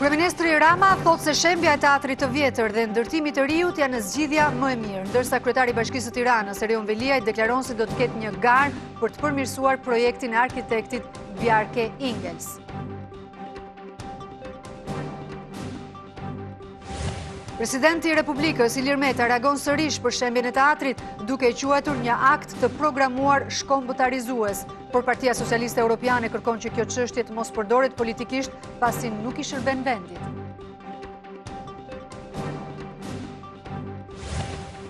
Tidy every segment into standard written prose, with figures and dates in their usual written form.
Kryeministri Rama thot se shembja e teatrit të vjetër dhe ndërtimi të riut janë zgjidhja më e mirë, ndërsa kryetari i Bashkisë së Tiranës, Erion Veliaj, deklaron se do të ketë një garë për të përmirësuar projektin e arkitektit Bjarke Ingels. Presidenti i Republikës, Ilir Meta, reagon sërish për shembjen e teatrit, duke e quajtur një akt të programuar shkombëtarizues. Por Partia Socialiste Europiane kërkon që kjo çështje të mos përdoret politikisht, pasi nuk i shërben vendit.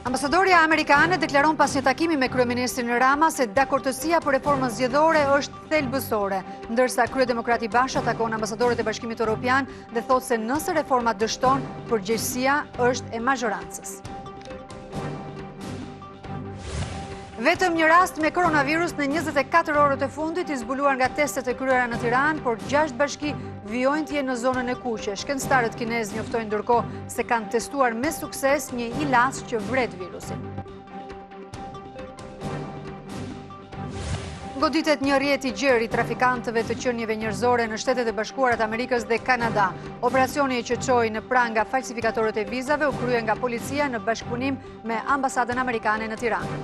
Ambasadorja amerikane deklaron pas një takimi me kryeministrin Rama se dakordësia për reformën zgjedhore është thelbësore, ndërsa kryedemokrati Basha takon ambasadorët e Bashkimit Evropian dhe thotë se nëse reforma dështon, përgjegjësia është e mazhorancës. Vetëm një rast me koronavirus në 24 orët e fundit i zbuluar nga testet e kryera në Tiranë, por 6 bashki vijojnë të jenë në zonën e kuqe. Shkencëtarët kinezë njoftojnë ndërkohë se kanë testuar me sukses një ilaç që vret virusin. Goditet një rrjet i gjerë i trafikantëve të qenieve njerëzore në Shtetet e Bashkuara të Amerikës dhe Kanada. Operacioni që çoi në prang nga falsifikatorët e vizave u krye nga policia në bashkëpunim me ambasadën amerikane në Tiranë.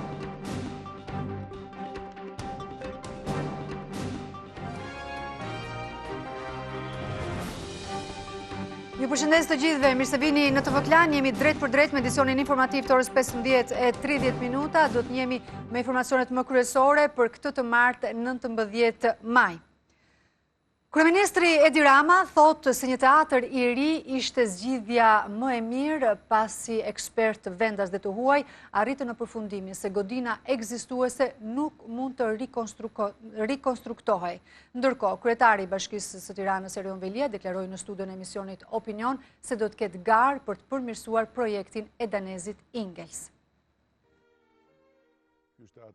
Ju përshëndes të gjithëve, mirë se vini në TV Klan, jemi drejt për drejt me edicionin informativ të orës 15:30. Do të jemi me informacionet më kryesore për këtë të martë 19 maj. Kryeministri Edi Rama thotë se një teatr i ri ishte zgjidhja më e mirë pasi ekspert vendas dhe të huaj arritën në përfundimin se godina ekzistuese nuk mund të rikonstruktohej. Ndërkohë, kryetari i Bashkisë së Tiranës Erion Veliaj deklaroi në studion e emisionit Opinion se do të ketë garë për të përmirësuar projektin e danezit Ingels.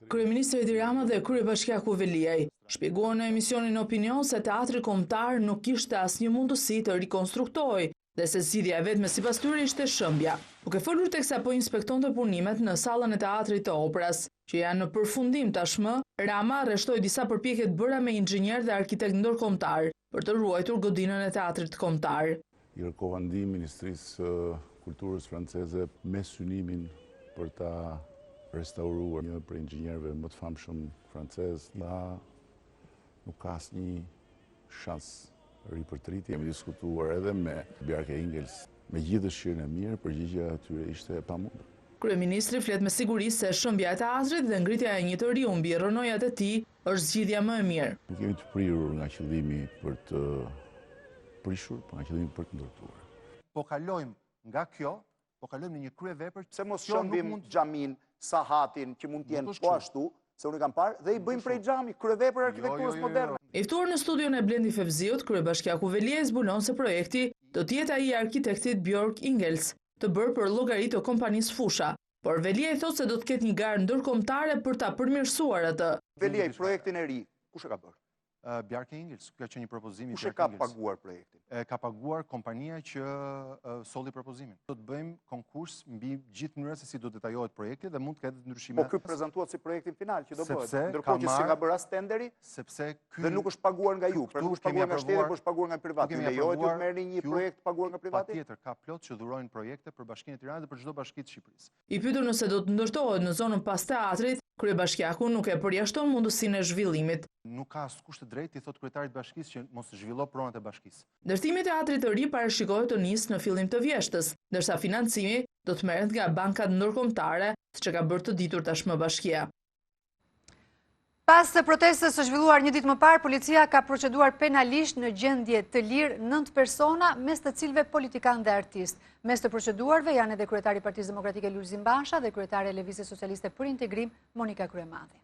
Kryeministri Edi Rama dhe kryebashkiaku Veliaj shpjeguan në emisionin Opinion se teatri kombëtar nuk kishte asnjë mundësi të rikonstruktohej dhe se zgjidhja e vetme sipas tyre ishte shëmbja. Duke folur teksa po inspektonte punimet në sallën e teatrit të operës, që janë në përfundim tashmë, Rama arreshtoi disa përpjekje të bëra me inxhinier dhe arkitekt ndërkombëtar për të ruajtur godinën e teatrit kombëtar. I kërkova ndihmë Ministrisë Kulturës franceze me synimin për ta restauruar një për inxhinierëve më të famshëm francez, nuk ka asnjë shans ripërtritje. Kemi diskutuar edhe me Bjarke Ingels. Me gjithë dëshirën e mirë, përgjigjja atyre ishte e pamundur. Kryeministri flet me siguri se shëmbja e teatrit dhe ngritja e një të riu mbi rronojat e tij është zgjidhja më e mirë. Nuk jemi të prirur nga qëllimi për të prishur, por nga qëllimi për të ndërtuar. Po kalojmë nga kjo, po kalojmë në një kryevepër. Se mos shëmbim xhamin, sahatin, që mund të jenë po ashtu, se unë kam parë, dhe i bëjmë prej xhami, kryevepër arkitekturës moderne. E ftuar në studion e Blendi Fevziut, kryebashkiaku Veliaj zbulon se projekti do të jetë ai i arkitektit Bjork Ingels, të bërë për llogari të kompanisë Fusha, por Veliaj thotë se do të ketë një garë ndërkombëtare për ta përmirësuar atë. Veliaj, projektin e ri, kush e ka bërë? Bjarke Ingels, kjo që një propozim i Kush e ka paguar projektin? Ka paguar kompania që solli propozimin. Do të bëjmë konkurs mbi gjithë mënyrat se si do detajohet projekti dhe mund të ketë ndryshime. Po ky prezantuat si projektin final që do bëhet, ndërkohë që si ka bërë as tenderi, sepse ky dhe nuk është paguar nga ju, nuk është paguar nga shteti, por është paguar nga privati. Lejohet ju të merrni një projekt paguar nga privati? Patjetër, ka plot që dhurojnë projekte për Bashkinë e Tiranës dhe për çdo bashki të Shqipërisë. I pyetur nëse do të ndërtohet në zonën pas teatrit, kryebashkiaku nuk e përjashton mundësinë e zhvillimit. Nuk ka askush të drejtë i thotë kryetarit të bashkisë që mos zhvillo pronat e bashkisë. Ndërtimi i teatrit të ri parashikohet të nisë në fillim të vjeshtës, ndërsa financimi do të merret nga bankat ndërkombëtare, siç e ka bërë të ditur tashmë bashkia. Pas protestës së zhvilluar një ditë më parë, policia ka proceduar penalisht në gjendje të lirë 9 persona, mes të cilëve politikanë dhe artistë. Mes të proceduarve janë edhe kryetari i Partisë Demokratike Lulzim Basha dhe kryetari e Lëvizjes Socialiste për Integrim Monika Kryemadhi.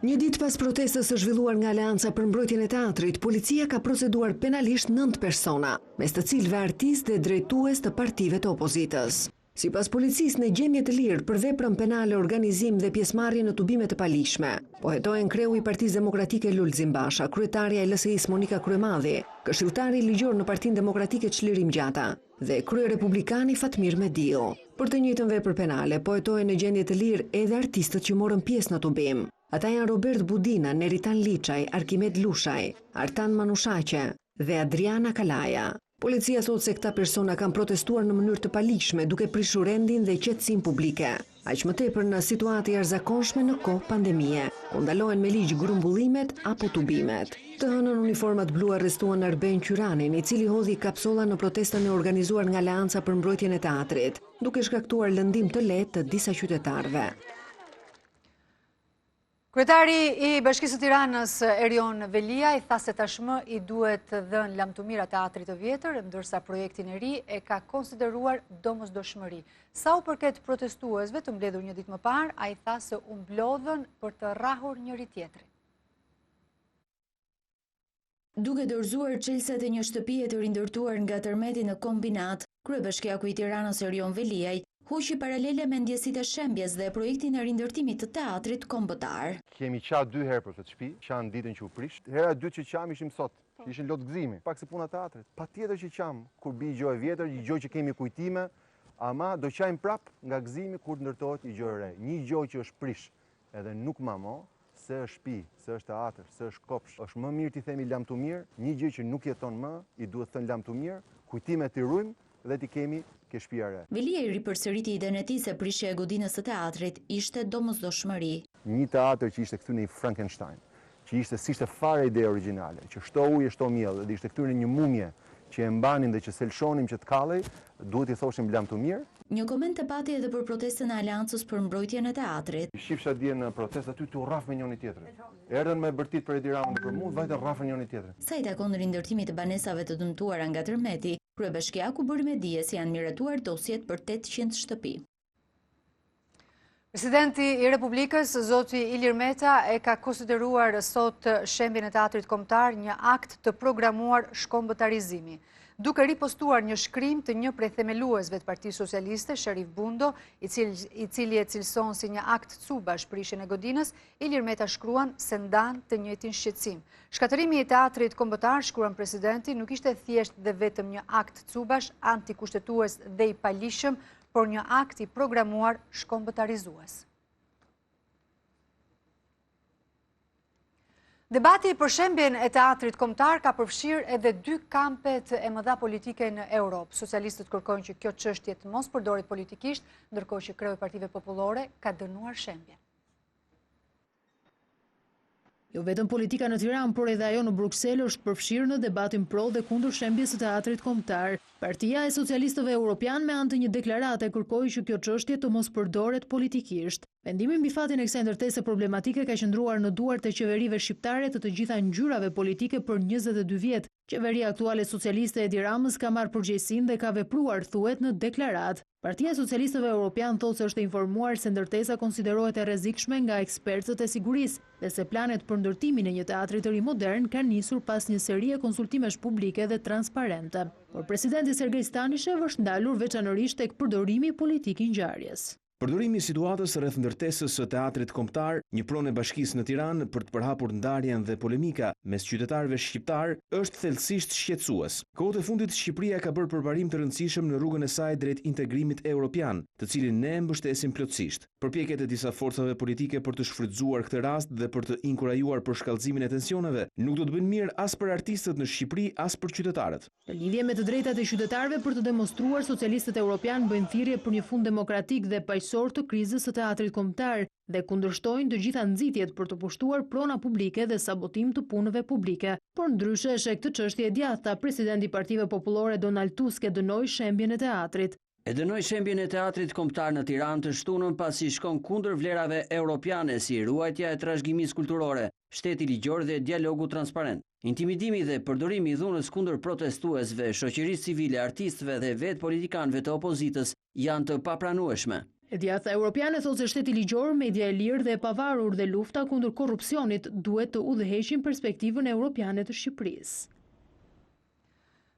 Një ditë pas protestës së zhvilluar nga Aleanca për mbrojtjen e teatrit, policia ka proceduar penalisht 9 persona, mes të cilëve artistë dhe drejtues të partive të opozitës. Sipas policisë, në gjendje të lirë për veprën penale, organizim dhe pjesëmarrje në tubime të palishme, po hetohen kreu i Partisë Demokratike Lulzim Basha, kryetaria e LSI-s Monika Kryemadhi, këshilltari ligjor në Partinë Demokratike Çlirim Gjata dhe kryerepublikani Fatmir Mediu. Për të njëjtën vepër penale, po hetohen në gjendje të lirë edhe artistët që morën pjesë në tubim. Ata janë Robert Budina, Neritan Liçaj, Arkimed Lushaj, Artan Manushaqe, dhe Adriana Kalaja. Policia thot se këta persona kanë protestuar në mënyrë të paligjshme duke prishur rendin dhe qetësinë publike. Aq më tepër në situatë jashtëzakonshme në kohë pandemie, ku ndalohen me ligj grumbullimet apo tubimet. Të hënën uniformat blu arrestuan Arben Qyranin, i cili hodhi kapsolla në protestën e organizuar nga Aleanca për mbrojtjen e teatrit, duke shkaktuar lëndim të lehtë të disa qytetarëve. Kryetari i Bashkisë së Tiranës, Erion Velia, i tha se tashmë i duhet dhënë lamtumira teatrit të vjetër, ndërsa projektin e ri e ka konsideruar domosdoshmëri. Sa u përket protestuesve të mbledhur një ditë më parë, ai tha se u mblodhën për të rrahur njëri tjetrin. Duke dorëzuar çelësat e një shtëpie të rindërtuar nga tërmeti në kombinat, kryebashkiaku i Tiranës Erion Veliaj hoqi paralele me ndjesitë e shembjes dhe projektin e rindërtimit të teatrit kombëtar. Kemi qa 2 herë për këtë shtëpi, qanë ditën që u prisht. Hera 2 që qam ishim sot, që ishin lot gëzimi, pak se puna teatrit. Pa tjetër që qam, kur bi gjoj e vjetër, një gjoj që kemi kujtime, ama do qajmë prap nga gëzimi kur të ndërtohet një gjoj e re. Një gjoj që është prish, edhe nuk mamo, se është shtëpi, se është teatr, se është kopsh. Është më mirë t'i themi lam të mirë, një gjë që nuk jeton më, i duhet thënë lam të mirë, kujtime t'i rujmë dhe t'i kemi ke shtëpia re. Velia i ripërsëriti idenë e tij se prishja e godinës së teatrit ishte domosdoshmëri. Një teatr që ishte këtu në Frankenstein, që ishte si ishte fare ide origjinale, që shto ujë, shto miell, dhe ishte këtu në një mumje që e mbanin dhe që selshonim që të kallej, duhet i thoshim lam të mirë. Një koment të pati edhe për protestën e Aleancës për mbrojtjen e teatrit. Shifsha dje në protest aty të rraf me njëri tjetrin. Erdhën me bërtit për Edi Ramën për mua, vajtë rrafën njëri tjetrin. Sa i takon rindërtimit të banesave të dëmtuara nga tërmeti, kryebashkiaku bëri me dije se janë miratuar dosjet për 800 shtëpi. Presidenti i Republikës, zoti Ilir Meta, e ka konsideruar sot shembjen e teatrit kombëtar një akt të programuar shkombëtarizimi. Duke ripostuar një shkrim të një prej themeluesve të Partisë Socialiste, Sherif Bundo, i cili e cilëson si një akt cubash prishjen e godinës, Ilir Meta shkruan se ndan të njëjtin shqetësim. Shkatërimi i teatrit kombëtar, shkruan presidenti, nuk ishte thjesht dhe vetëm një akt cubash, antikushtetues dhe i palishëm, por një akt i programuar shkombëtarizues. Debati për shembjen e teatrit kombëtar ka përfshirë edhe 2 kampet e mëdha politike në Europë. Socialistët kërkojnë që kjo çështje të mos përdoret politikisht, ndërkohë që kreu i Partive Popullore ka dënuar shembjen. Jo vetëm politika në Tiranë, por edhe ajo në Bruksel është përfshirë në debatin pro dhe kundër shembjes së teatrit kombëtar. Partia e Socialistëve Europian me anë të një deklarate kërkoi që kjo çështje të mos përdoret politikisht. Vendimi mbi fatin e kësaj ndërtese problematike ka qëndruar në duart e qeverive shqiptare të gjitha ngjyrave politike për 22 vjet. Qeveria aktuale socialiste e Edi Ramës ka marrë përgjegjësinë dhe ka vepruar, thuhet në deklaratë. Partia e Socialistëve Europian thotë se është informuar se ndërtesa konsiderohet e rrezikshme nga ekspertët e sigurisë dhe se planet për ndërtimin e një teatri të ri modern kanë nisur pas një serie konsultimesh publike dhe transparente. Por presidenti Sergej Stanishev është ndalur veçanërisht tek përdorimi politik i ngjarjes. Përdorimi i situatës rreth ndërtesës së teatrit kombëtar, një pronë e bashkisë në Tiranë për të përhapur ndarjen dhe polemika mes qytetarëve shqiptar, është thellësisht shqetësues. Kohët e fundit Shqipëria ka bërë përparim të rëndësishëm në rrugën e saj drejt integrimit europian, të cilin ne mbështesim plotësisht. Përpjekjet e disa forcave politike për të shfrytzuar këtë rast dhe për të inkurajuar për shkallëzimin e tensioneve nuk do të bëjnë mirë as për artistët në Shqipëri as për qytetarët. Në lidhje me të drejtat e qytetarëve për të demonstruar, socialistët europian bëjnë thirrje për një fund demokratik dhe paqësor të krizës së teatrit kombëtar dhe kundërshtojnë të gjitha nxitjet për të pushtuar prona publike dhe sabotim të punëve publike. Por ndryshe e këtë çështje e djathta, presidenti i Partive Popullore Donald Tusk e dënoi shembjen e teatrit. E dënoi shembjen e teatrit kombëtar në Tiranë të shtunën pasi shkon kundër vlerave europiane si ruajtja e trashëgimisë kulturore, shteti ligjor dhe dialogu transparent. Intimidimi dhe përdorimi i dhunës kundër protestuesve, shoqërisë civile, artistëve dhe vetë politikanëve të opozitës janë të papranueshme. E djathta europiane thotë se shteti ligjor, media e lirë dhe e pavarur dhe lufta kundër korrupsionit duhet të udhëheqin perspektivën europiane të Shqipërisë.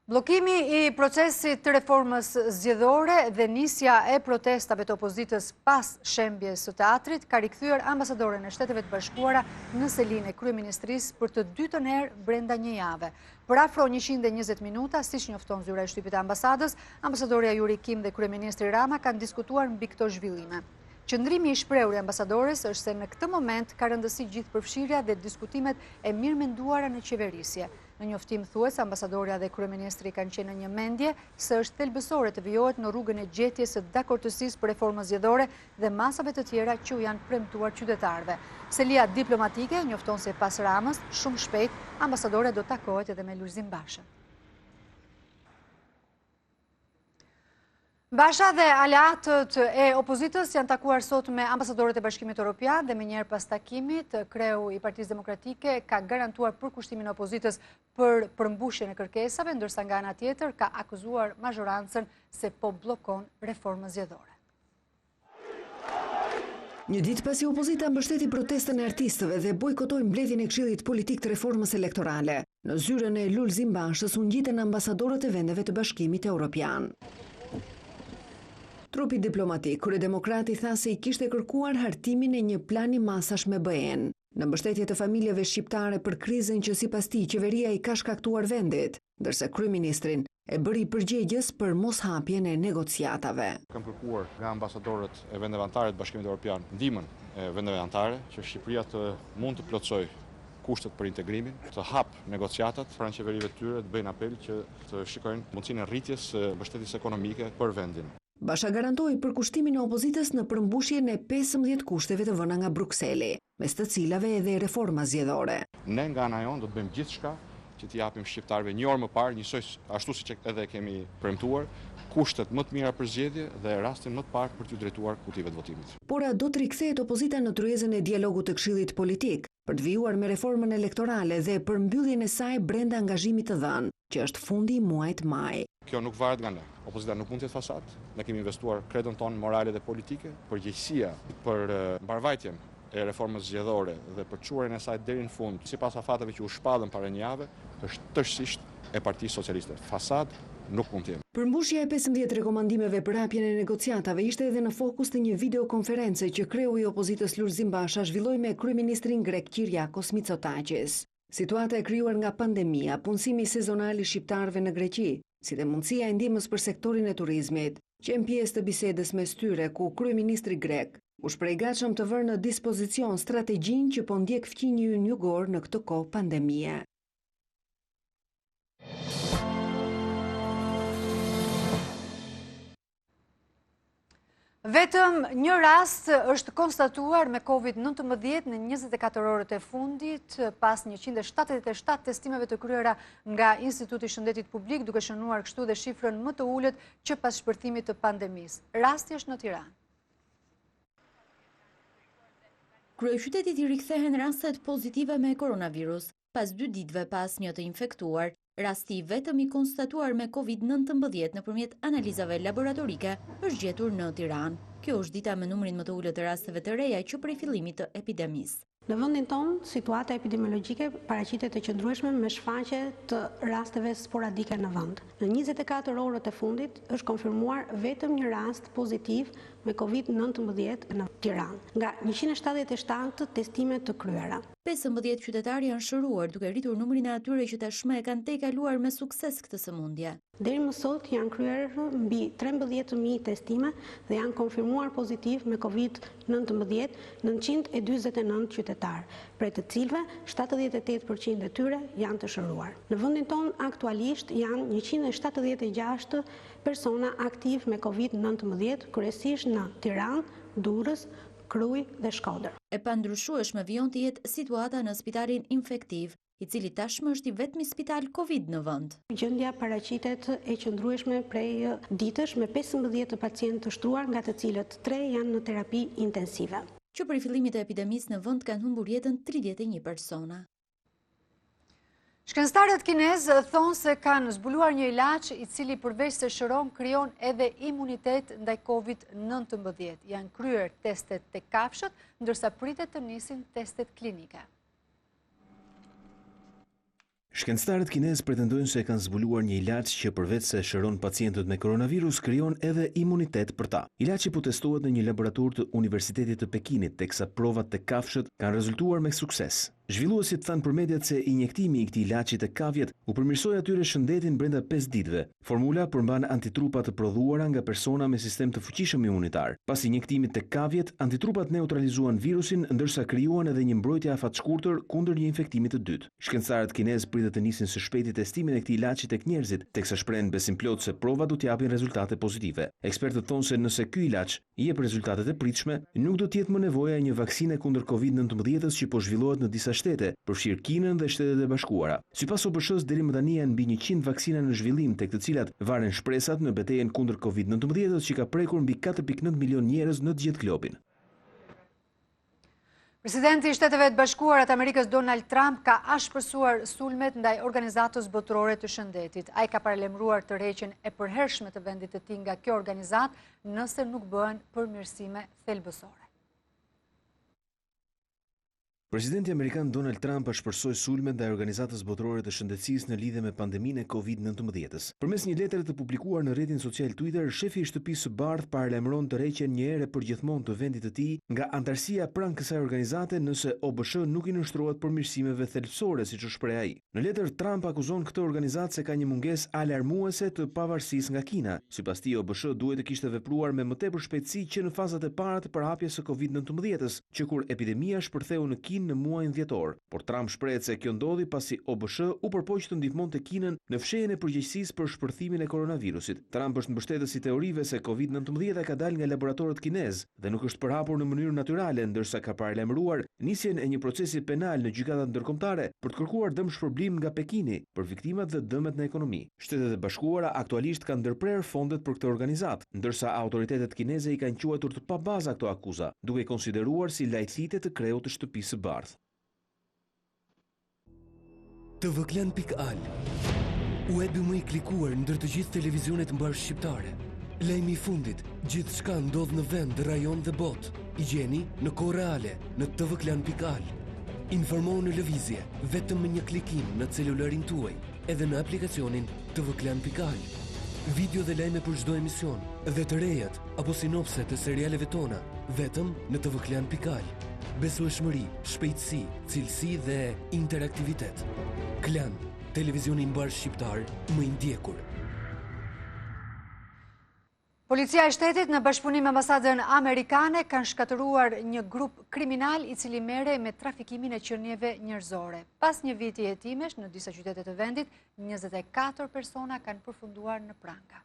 Bllokimi i procesit të reformës zgjedhore dhe nisja e protestave të opozitës pas shembjes së teatrit ka rikthyer ambasadoren e Shteteve të Bashkuara në selinë e kryeministrisë për të dytën herë brenda një jave. Për afro 120 minuta, siç njofton zyra e shtypit e ambasadës, ambasadorja Yuri Kim dhe kryeministri Rama kanë diskutuar mbi këto zhvillime. Qëndrimi i shprehur i ambasadores është se në këtë moment ka rëndësi gjithë përfshirja dhe diskutimet e mirëmenduara në qeverisje. Në njoftim thues, ambasadorja dhe kryeministri kanë qenë në një mendje se është thelbësore të vijohet në rrugën e gjetjes së dakordësisë për reformën zgjedhore dhe masave të tjera që janë premtuar qytetarëve. Selia diplomatike njofton se pas Ramës, shumë shpejt, ambasadorja do të takohet edhe me Lulzim Bashën. Basha dhe aleatët e opozitës janë takuar sot me ambasadorët e Bashkimit Evropian dhe me njerë pas takimit, kreu i Partisë Demokratike ka garantuar përkushtimin e opozitës për përmbushjen e kërkesave, ndërsa nga ana tjetër ka akuzuar mazhorancën se po bllokon reformën zgjedhore. Një ditë pasi opozita mbështeti protestën e artistëve dhe bojkotoi mbledhjen e Këshillit Politik të Reformës Elektorale, në zyrën e Lulzim Bashës u ngjiten ambasadorët e vendeve të Bashkimit Evropian. Trupi diplomatik, kryedemokrati tha se i kishte kërkuar hartimin e një plani masash me BE-n, në mbështetje të familjeve shqiptare për krizën që sipas tij qeveria i ka shkaktuar vendit, ndërsa kryeministrin e bëri përgjegjës për moshapjen e negociatave. Kam kërkuar nga ambasadorët e vendeve anëtare të Bashkimit Evropian ndihmën e vendeve anëtare që Shqipëria të mund të plotësojë kushtet për integrimin, të hap negociatat pranë qeverive të tyre, të bëjnë apel që të shikojnë mundësinë e rritjes së mbështetjes ekonomike për vendin. Basha garantoi përkushtimin e opozitës në përmbushjen e 15 kushteve të vëna nga Brukseli, mes të cilave edhe reforma zgjedhore. Ne nga ana jonë do të bëjmë gjithçka që t'i japim shqiptarëve një orë më parë, njësoj ashtu siç edhe kemi premtuar, kushtet më të mira për zgjedhje dhe rastin më të parë për t'u drejtuar kutive të votimit. Por do të rikthehet opozita në tryezën e dialogut të Këshillit Politik për të vijuar me reformën elektorale dhe për mbylljen e saj brenda angazhimit të dhënë, që është fundi i muajit maj. Kjo nuk varet nga ne. Opozita nuk mund të jetë fasad. Ne kemi investuar kredon tonë morale dhe politike, përgjegjësia për mbarvajtjen e reformës zgjedhore dhe për çuarjen e saj deri në fund, sipas afateve që u shpallën para një jave, është tërësisht e Partisë Socialiste. Fasad nuk mund të jetë. Përmbushja e 15 rekomandimeve për hapjen e negociatave ishte edhe në fokus të një videokonference që kreu i opozitës Lulzim Basha zhvilloi me kryeministrin grek Kyriakos Mitsotakis. Situata e krijuar nga pandemia, punësimi sezonal i shqiptarëve në Greqi, si dhe mundësia e ndihmës për sektorin e turizmit, qenë pjesë të bisedës mes tyre ku kryeministri grek u shpreh i gatshëm të vërë në dispozicion strategjinë që po ndjek fqinji ynë-jugor në këtë kohë pandemie. Vetëm një rast është konstatuar me COVID-19 në 24 orët e fundit, pas 177 testimeve të kryera nga Instituti i Shëndetit Publik, duke shënuar kështu dhe shifrën më të ulët që pas shpërthimit të pandemisë. Rasti është në Tiranë. Kryeqytetit i rikthehen rastet pozitive me koronavirus, pas 2 ditëve pas një të infektuar. Rasti vetëm i konstatuar me COVID-19 nëpërmjet analizave laboratorike është gjetur në Tiranë. Kjo është dita me numrin më të ulët të rasteve të reja që prej fillimit të epidemisë. Në vendin tonë, situata epidemiologjike paraqitet e qëndrueshme me shfaqje të rasteve sporadike në vend. Në 24 orët e fundit është konfirmuar vetëm një rast pozitiv me COVID-19 në Tiranë, nga 177 testime të kryera. 15 qytetarë janë shëruar, duke rritur numrin e atyre që tashmë e kanë tejkaluar me sukses këtë sëmundje. Deri më sot janë kryer mbi 13.000 testime dhe janë konfirmuar pozitiv me COVID-19 929 qytetarë, prej të cilëve 78% e tyre janë të shëruar. Në vendin tonë aktualisht janë 176 persona aktiv me COVID-19, kryesisht në Tiranë, Durrës, Krujë dhe Shkodër. E pandryshueshme vijon të jetë situata në spitalin infektiv, i cili tashmë është i vetmi spital COVID në vend. Gjendja paraqitet e qëndrueshme prej ditësh me 15 pacientë të shtruar, nga të cilët 3 janë në terapi intensive. Që prej fillimit të epidemisë në vend kanë humbur jetën 31 persona. Shkencëtarët kinezë thonë se kanë zbuluar një ilaç i cili përveç se shëron, krijon edhe imunitet ndaj COVID-19. Janë kryer testet tek kafshët, ndërsa pritet të nisin testet klinike. Shkencëtarët kinezë pretendojnë se kanë zbuluar një ilaç që përveç se shëron pacientët me koronavirus, krijon edhe imunitet për ta. Ilaçi po testohet në një laborator të Universitetit të Pekinit, teksa provat tek kafshët kanë rezultuar me sukses. Zhvilluesit thanë për mediat se injektimi i këtij ilaçi të kavjet u përmirësoi atyre shëndetin brenda 5 ditëve. Formula përmban antitrupa të prodhuara nga persona me sistem të fuqishëm imunitar. Pas injektimit të kavjet, antitrupat neutralizuan virusin ndërsa krijuan edhe një mbrojtje afatshkurtër kundër një infektimi të dytë. Shkencëtarët kinezë pritet të nisin së shpejti testimin e këtij ilaçi tek njerëzit, teksa shprehen besim plot se provat do t'japin rezultate pozitive. Ekspertët thonë se nëse ky ilaç i jep rezultatet e pritshme, nuk do të jetë më nevoja e një vaksine kundër COVID-19 që po zhvillohet në disa shtete, përfshirë Kinën dhe Shtetet e Bashkuara. Sipas OBSH-s deri më tani janë mbi 100 vaksina në zhvillim, tek të cilat varen shpresat në betejën kundër COVID-19 që ka prekur mbi 4.9 milion njerëz në të gjithë globin. Presidenti i Shteteve të Bashkuara të Amerikës Donald Trump ka ashpërsuar sulmet ndaj organizatës botërore të shëndetit. Ai ka paralemruar tërheqjen e përhershme të vendit të tij nga kjo organizatë nëse nuk bëhen përmirësime thelbësore. Presidenti amerikan Donald Trump shpërsoi sulmet ndaj organizatës botërore të shëndetësisë në lidhje me pandeminë e COVID-19. Përmes një letre të publikuar në rrjetin social Twitter, shefi i shtëpisë së bardhë paralemron tërheqjen një herë përgjithmonë të vendit të tij nga antarësia pranë kësaj organizate nëse OBSH nuk i nënshtrohet përmirësimeve thelbësore, siç u shpreh ai. Në letër Trump akuzon këtë organizatë se ka një mungesë alarmuese të pavarësisë nga Kina. Sipas tij, OBSH duhet të kishte vepruar me më tepër shpejtësi që në fazat e para të përhapjes së COVID-19-s, që kur epidemia shpërtheu në Kinë në muajin dhjetor, por Trump shprehet se kjo ndodhi pasi OBSH u përpoq të ndihmonte Kinën në fshehjen e përgjegjësisë për shpërthimin e koronavirusit. Trump është mbështetës i teorive se COVID-19 ka dalë nga laboratorët kinezë dhe nuk është përhapur në mënyrë natyrale, ndërsa ka paralajmëruar nisjen e një procesi penal në gjykatat ndërkombëtare për të kërkuar dëmshpërblim nga Pekini për viktimat dhe dëmet në ekonomi. Shtetet e Bashkuara aktualisht kanë ndërprer fondet për këtë organizatë, ndërsa autoritetet kineze i kanë quajtur të pabaza këto akuza, duke i konsideruar si lajthite të kreut të shtëpisë së bardhë. tvklan.al, webi më i klikuar ndër të gjithë televizionet mbar shqiptare. Lajmi i fundit, gjithçka ndodh në vend, rajon dhe botë. I gjeni në kohë reale në tvklan.al. Informohu në lëvizje vetëm me një klikim në celularin tuaj, edhe në aplikacionin tvklan.al. Video dhe lajme për çdo emision, dhe të rejat apo sinopse të serialeve tona, vetëm në tvklan.al. Besueshmëri, shpejtësi, cilësi dhe interaktivitet. Klan, televizioni mbar shqiptar më i ndjekur. Policia e shtetit në bashkëpunim me ambasadën amerikane kanë shkatëruar një grup kriminal i cili merrej me trafikimin e qenieve njerëzore. Pas një viti hetimesh në disa qytete të vendit, 24 persona kanë përfunduar në pranga.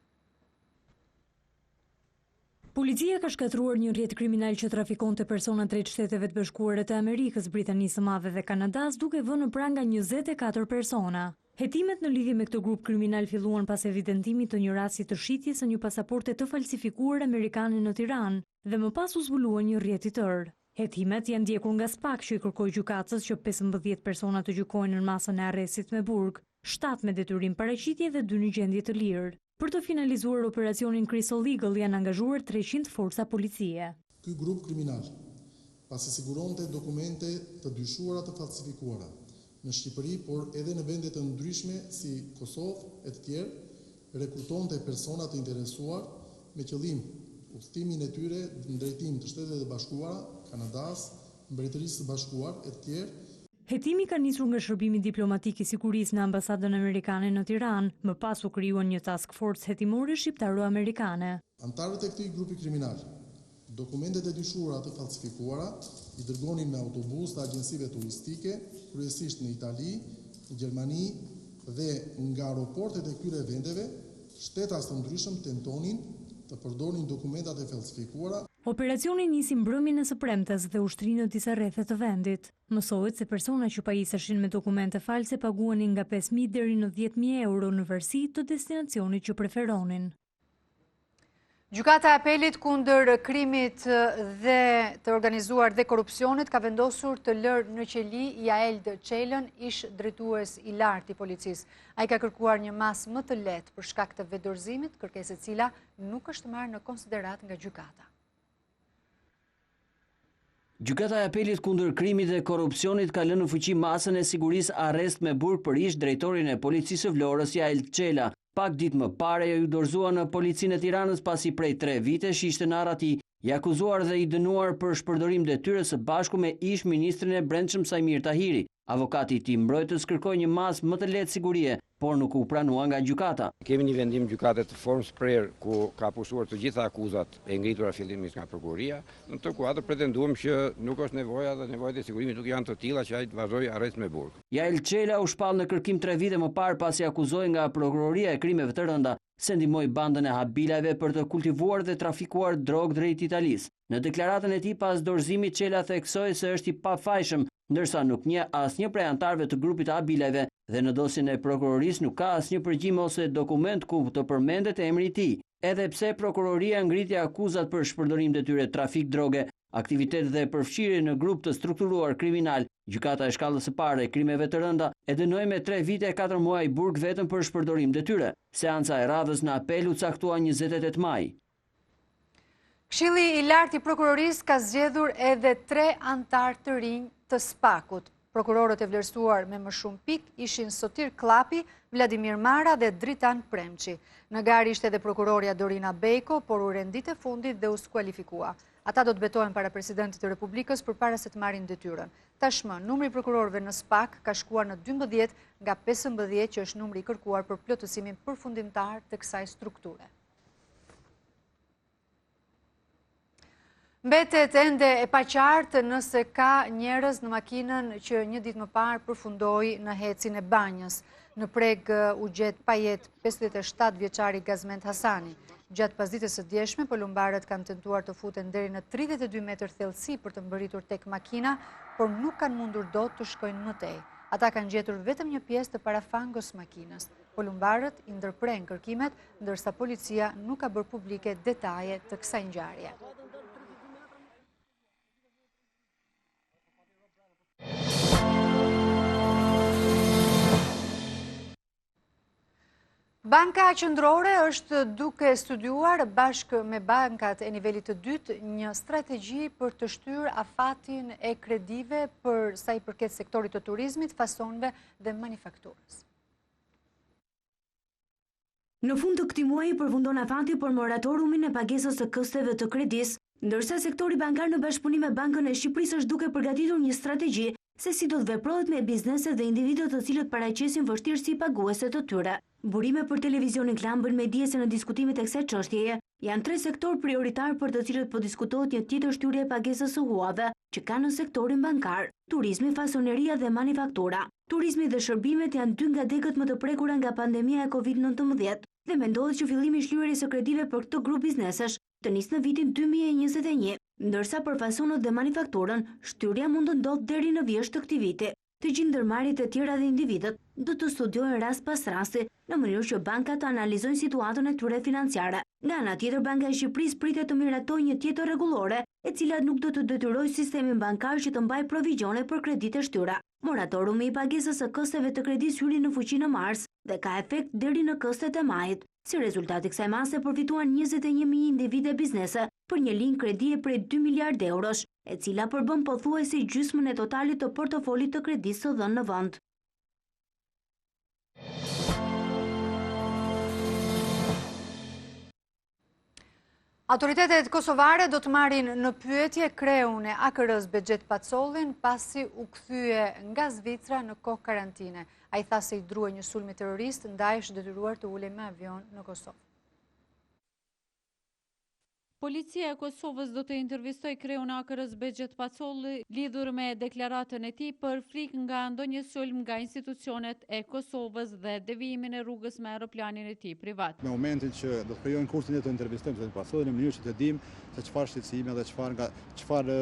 Policia ka shkatruar një rrjet kriminal që trafikonte persona drejt Shteteve të Bashkuara të Amerikës, Britanisë së Madhe dhe Kanadas, duke vënë në pranga 24 persona. Hetimet në lidhje me këtë grup kriminal filluan pas evidentimit të një rasti të shitjes së një pasaporte të falsifikuar amerikane në Tiranë dhe më pas u zbuluan një rrjet i tërë. Hetimet janë ndjekur nga SPAK që i kërkoi gjykatës që 15 persona të gjykohen në masën e arrestit me burg, 7 me detyrim paraqitje dhe 2 në gjendje të lirë. Për të finalizuar operacionin Crystal Eagle janë angazhuar 300 forca policie. Ky grup kriminal pasi siguronte dokumente të dyshuara të falsifikuara në Shqipëri, por edhe në vende të ndryshme si Kosovë e të tjerë, rekrutonte persona të interesuar me qëllim udhëtimin e tyre në drejtim të Shtetet e Bashkuara, Kanadas, Mbretërisë së Bashkuar e të tjerë. Hetimi ka nisur nga shërbimi diplomatik i sigurisë në ambasadën amerikane në Tiranë, më pas u krijuan një task force hetimore shqiptaro-amerikane. Antarët e këtij grupi kriminal, dokumentet e dyshuara të falsifikuara i dërgonin me autobus të agjensive turistike, kryesisht në Itali, në Gjermani dhe nga aeroportet e këtyre vendeve, shtetas të ndryshëm tentonin të përdorin dokumentat e falsifikuara. Operacioni nisi mbrëmjen e së premtes dhe ushtrinë në disa rrethe të vendit. Mësohet se persona që pajiseshin me dokumente false paguanin nga 5.000 deri në 10.000 euro në varësi të destinacionit që preferonin. Gjykata e apelit kundër krimit dhe të organizuar dhe korrupsionit ka vendosur të lërë në qeli Jaeld Çelën, ish drejtues i lartë i policisë. Ai ka kërkuar një masë më të lehtë për shkak të vedorzimit, kërkesë e cila nuk është marrë në konsiderat nga gjykata. Gjykata e apelit kundër krimit dhe korrupsionit ka lënë në fuqi masën e sigurisë arrest me burg për ish drejtorin e policisë së Vlorës Jaeld Çela. Pak ditë më parë ajo u dorëzua në policinë e Tiranës pasi prej 3 vitesh ishte në arrati I akuzuar dhe i dënuar për shpërdorim detyrës së bashku me ish ministrin e Brendshëm Sajmir Tahiri. Avokati i tij mbrojtës kërkoi një masë më të lehtë sigurie, por nuk u pranua nga gjykata. Kemi një vendim gjykate të formës prerë ku ka pushuar të gjitha akuzat e ngritura fillimisht nga prokuroria. Në të kuadër pretenduam që nuk është nevoja dhe nevojat e sigurimit nuk janë të tilla që ai të vazhdojë arrest me burg. Jael Çela u shpall në kërkim 3 vite më parë pasi akuzoi nga prokuroria e krimeve të rënda se ndihmoi bandën e Habilajve për të kultivuar dhe trafikuar drogë drejt Italisë. Në deklaratën e tij pas dorëzimit, Çela theksoi se është i pafajshëm, ndërsa nuk njeh asnjë prej anëtarëve të grupit të Habilajve dhe në dosjen e prokurorisë nuk ka asnjë përgjigje ose dokument ku të përmendet emri i tij. Edhe pse prokuroria ngriti akuzat për shpërdorim detyre, trafik droge, aktivitet dhe përfshirje në grup të strukturuar kriminal, gjykata e shkallës së parë e krimeve të rënda e dënoi me 3 vite e 4 muaj burg vetëm për shpërdorim detyre. Seanca e radhës në apel u caktua 28 maj. Këshilli i lartë i prokurorisë ka zgjedhur edhe 3 anëtar të rinj të SPAK-ut. Prokurorët e vlerësuar me më shumë pikë ishin Sotir Klapi, Vladimir Mara dhe Dritan Premçi. Në garë ishte edhe prokuroria Dorina Bejko, por u rendit e fundit dhe u skualifikua. Ata do të betohen para presidentit të Republikës përpara se të marrin detyrën. Tashmë, numri i prokurorëve në SPAK ka shkuar në 12 nga 15 që është numri i kërkuar për plotësimin përfundimtar të kësaj strukture. Mbetet ende e paqartë nëse ka njerëz në makinën që një ditë më parë përfundoi në hecin e banjës. Në preg u gjet pa jetë 57 vjeçari Gazment Hasani. Gjatë pasditës së djeshme, polumbarët kanë tentuar të futen deri në 32 metër thellësi për të mbërritur tek makina, por nuk kanë mundur dot të shkojnë më tej. Ata kanë gjetur vetëm një pjesë të parafangos makinës. Polumbarët i ndërprejnë kërkimet, ndërsa policia nuk ka bërë publike detaje të kësaj ngjarje. Banka Qendrore është duke studiuar bashkë me bankat e nivelit të dytë një strategji për të shtyrë afatin e kredive për sa i përket sektorit të turizmit, fasonëve dhe manufakturës. Në fund të këtij muaji përfundon afati për moratorumin e pagesës së kësteve të kredis, ndërsa sektori bankar në bashkëpunim me Bankën e Shqipërisë është duke përgatitur një strategji se si do të veprohet me bizneset dhe individët të cilët paraqesin vështirësi paguese të tyre. Burime për televizionin Klan bën me dije se në diskutimet e kësaj çështjeje janë 3 sektor prioritar për të cilët po diskutohet një tjetër shtyrje e pagesës së huave që ka në sektorin bankar: turizmi, fasoneria dhe manufaktura. Turizmi dhe shërbimet janë 2 nga degët më të prekura nga pandemia e Covid-19 dhe mendohet që fillimi i shlyerjes së kredive për këtë grup biznesesh të nisë në vitin 2021, ndërsa për fasonët dhe manufakturën shtyrja mund të ndodhë deri në vjesht të këtij viti. Të gjithë ndërmarrjet e tjera dhe individët do të studiojnë rast pas rasti në mënyrë që bankat të analizojnë situatën e tyre financiare. Nga ana tjetër, Banka e Shqipërisë pritet të miratojë një tjetër rregullore, e cila nuk do të detyrojë sistemin bankar që të mbajë provizione për kreditë shtyra. Moratorumi i pagesës së kësteve të kredisë hyri në fuqi në mars dhe ka efekt deri në këstet e majit. Si rezultat i kësaj mase përfituan 21.000 individë e biznese për një linjë kredie prej 2 miliardë eurosh, e cila përbën pothuajse gjysmën e totalit të portofolit të kredisë së dhënë në vend. Autoritetet kosovare do të marrin në pyetje kreun e AKR-s Bexhet Pacollin pasi u kthye nga Zvicra në kohë karantine. Ai tha se i drua një sulmi terrorist, ndaj është detyruar të ulej me avion në Kosovë. Policia e Kosovës do të intervistoj kreun e AKR-s Bexhet Pacolli lidhur me deklaratën e tij për frikë nga ndonjë sulm nga institucionet e Kosovës dhe devijimin e rrugës me aeroplanin e tij privat. Në momentin që do të krijojnë kursin e të intervistojmë Bexhet Pacollin në mënyrë që të dimë se çfarë shqetësimi dhe çfarë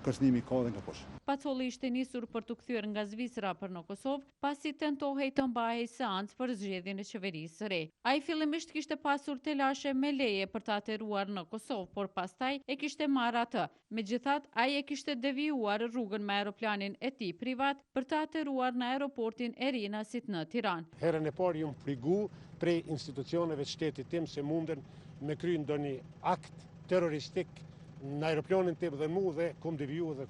kërcënimi ka dhe nga poshtë. Pacolli ishte nisur për të kthyer nga Zvicra për në Kosovë, pasi tentohej të mbahej seancë për zgjedhjen e qeverisë së re. Ai fillimisht kishte pasur telashe me leje për të ateruar në Kosovë, por pastaj e kishte marrë atë. Megjithatë, ai e kishte devijuar rrugën me aeroplanin e tij privat për të ateruar në aeroportin e Rinasit në Tiranë. Herën e parë jam frigu prej institucioneve të shtetit tim se munden me kry ndonjë akt terroristik në aeroplanin tim dhe mu dhe kom deviju dhe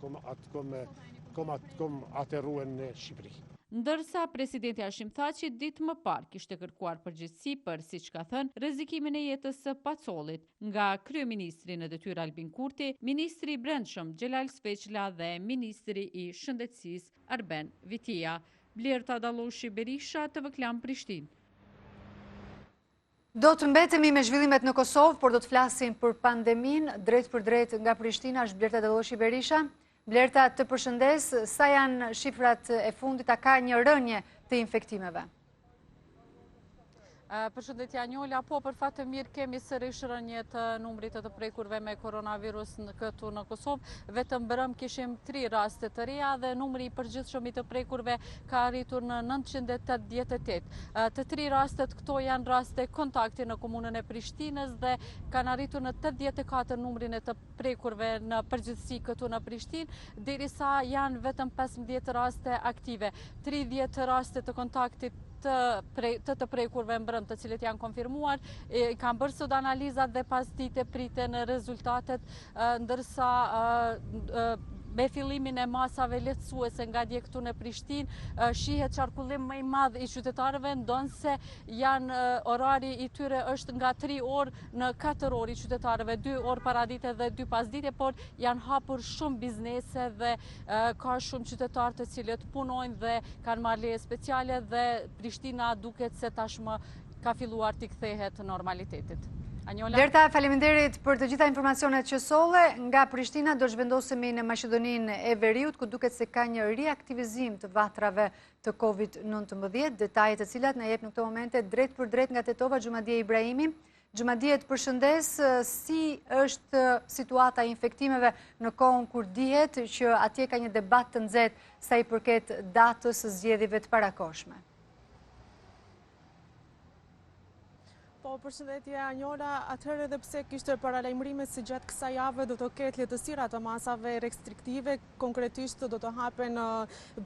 kom aterruen në Shqipëri. ndërsa presidenti Hamzaj ditë më parë kishte kërkuar përgjegjësi për, siç ka thënë, rrezikimin e jetës së pacollit nga kryeministri në detyrë Albin Kurti, ministri i Brendshëm Xhelal Speqla dhe ministri i Shëndetësisë Arben Vitia. Blerta Dalloshi Berisha, TV Klan Prishtinë. Do të mbetemi me zhvillimet në Kosovë, por do të flasim për pandemin, drejt për drejt nga Prishtina, është Blerta Dalloshi Berisha. Blerta, të përshëndes, sa janë shifrat e fundit, a ka një rënje të infektimeve? Përshëndetje Anjola, po për fat të mirë kemi sërish rënje të numrit të prekurve me koronavirus këtu në Kosovë. Vetëm brëm kishim 3 raste të reja dhe numri i përgjithshëm i të prekurve ka arritur në 988. Të 3 rastet këto janë raste kontakti në komunën e Prishtinës dhe kanë arritur në 84 numrin e të prekurve në përgjithësi këtu në Prishtinë, derisa janë vetëm 15 raste aktive. 30 raste të kontaktit të prekurve mbrëm, të cilët janë konfirmuar, kanë bërë sot analizat dhe pas dite priten rezultatet, ndërsa me fillimin e masave lehtësuese nga dje këtu në Prishtinë, shihet qarkullim më i madh i qytetarëve, ndonse janë orari i tyre është nga 3 orë në 4 orë i qytetarëve, 2 orë paradite dhe 2 pasdite, por janë hapur shumë biznese dhe ka shumë qytetarë të cilët punojnë dhe kanë marrë leje speciale dhe Prishtina duket se tashmë ka filluar t'i kthehet normalitetit. Anjola? Blerta, faleminderit për të gjitha informacionet që solle. Nga Prishtina do zhvendosemi në Maqedoninë e Veriut, ku duket se ka një riaktivizim të vatrave të COVID-19, detajet të cilat na jep në këto momente drejt për drejt nga Tetova Xhumadie Ibrahimi. Xhumadie, të përshëndes, si është situata e infektimeve në kohën kur dihet që atje ka një debat të nxehtë sa i përket datës së zgjedhjeve të parakohshme? Po, përshëndetje Anjola, atëherë edhe pse kishte paralajmërime se gjatë kësaj jave do të ketë lehtësira të masave restriktive, konkretisht do të hapen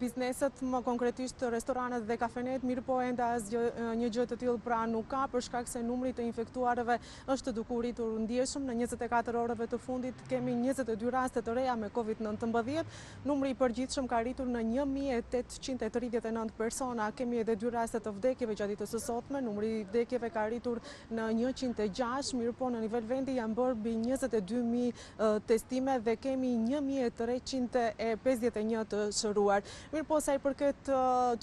bizneset, më konkretisht restoranet dhe kafenet, mirë po enda një gjë të tillë pra nuk ka, për shkak se numri të infektuarve është duke u rritur ndjeshëm. Në 24 orëve të fundit kemi 22 raste të reja me COVID-19, numri i përgjithshëm ka rritur në 1839 persona, kemi edhe 2 raste të vdekjeve gjatë ditës së sotme, numri i vdekjeve ka rritur në 106, mirë po në nivel vendi janë bërë mbi 22.000 testime dhe kemi 1.351 të shëruar. Mirë po sa i përket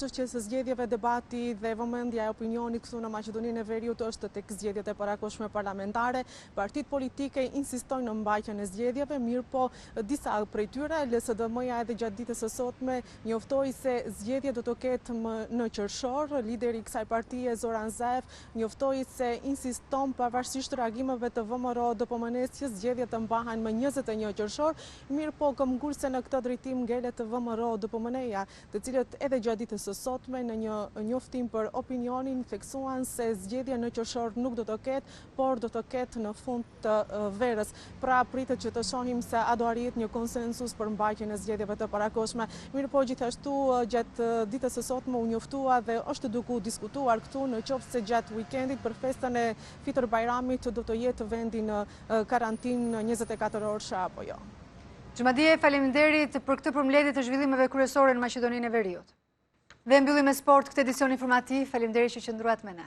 çështjes së zgjedhjeve, debati dhe vëmendja e opinionit këtu në Maqedoninë e Veriut është tek zgjedhjet e parakohshme parlamentare. Partitë politike insistojnë në mbajtjen e zgjedhjeve, mirë po disa prej tyre, LSDM-ja edhe gjatë ditës së sotme njoftoi se zgjedhjet do të ketë në qershor. Lideri i kësaj partie Zoran Zaev njoftoi se insiston pavarësisht reagimeve të VMRO DPMN-s që zgjedhjet të mbahen më 21 qershor, mirë po këmbgulse në këtë drejtim ngelet të VMRO DPMN-ja, të cilët edhe gjatë ditës së sotme në një njoftim për opinionin theksuan se zgjedhja në qershor nuk do të ketë, por do të ketë në fund të verës. Pra pritet që të shohim se a do arrihet një konsensus për mbajtjen e zgjedhjeve të parakohshme. Mirë po gjithashtu gjatë ditës së sotme u njoftua dhe është duke u diskutuar këtu në qoftë se gjatë weekendit për festën e Fitër Bajramit do të jetë vendi në karantinë 24 orë apo jo. Xhumadie, faleminderit për këtë përmbledhje të zhvillimeve kryesore në Maqedoninë e Veriut. Dhe mbyllim me sport këtë edicion informativ. Faleminderit që qëndruat me ne.